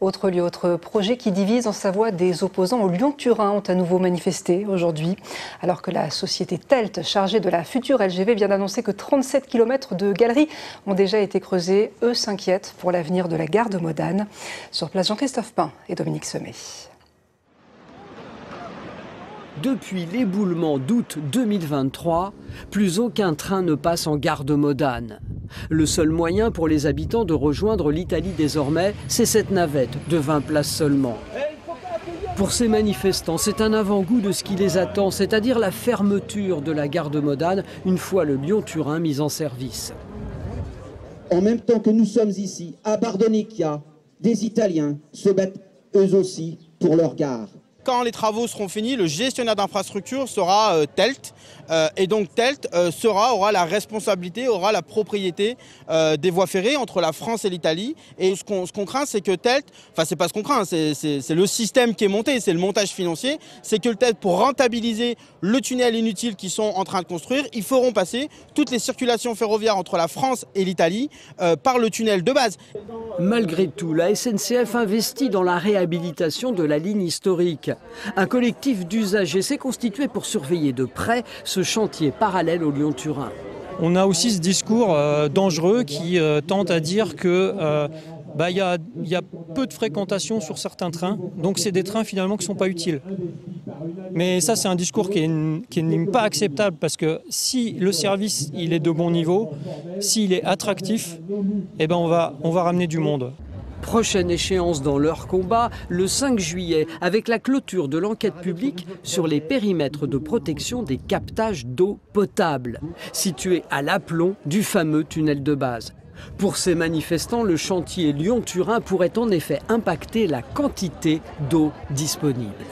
Autre lieu, autre projet qui divise en Savoie, des opposants au Lyon-Turin ont à nouveau manifesté aujourd'hui. Alors que la société Telt, chargée de la future LGV, vient d'annoncer que 37 km de galeries ont déjà été creusés, eux s'inquiètent pour l'avenir de la gare de Modane. Sur place, Jean-Christophe Pain et Dominique Semet. Depuis l'éboulement d'août 2023, plus aucun train ne passe en gare de Modane. Le seul moyen pour les habitants de rejoindre l'Italie désormais, c'est cette navette de 20 places seulement. Pour ces manifestants, c'est un avant-goût de ce qui les attend, c'est-à-dire la fermeture de la gare de Modane une fois le Lyon-Turin mis en service. En même temps que nous sommes ici, à Bardonecchia, des Italiens se battent eux aussi pour leur gare. Quand les travaux seront finis, le gestionnaire d'infrastructure sera Telt. Et donc Telt aura la responsabilité, aura la propriété des voies ferrées entre la France et l'Italie. Et ce qu'on craint, c'est que Telt, enfin c'est pas ce qu'on craint, c'est le système qui est monté, c'est le montage financier, c'est que le Telt, pour rentabiliser le tunnel inutile qu'ils sont en train de construire, ils feront passer toutes les circulations ferroviaires entre la France et l'Italie par le tunnel de base. Malgré tout, la SNCF investit dans la réhabilitation de la ligne historique. Un collectif d'usagers s'est constitué pour surveiller de près ce chantier parallèle au Lyon-Turin. On a aussi ce discours dangereux qui tente à dire que y a peu de fréquentation sur certains trains, donc c'est des trains finalement qui ne sont pas utiles. Mais ça, c'est un discours qui n'est pas acceptable parce que si le service il est de bon niveau, s'il est attractif, eh ben on va ramener du monde. Prochaine échéance dans leur combat, le 5 juillet, avec la clôture de l'enquête publique sur les périmètres de protection des captages d'eau potable, situés à l'aplomb du fameux tunnel de base. Pour ces manifestants, le chantier Lyon-Turin pourrait en effet impacter la quantité d'eau disponible.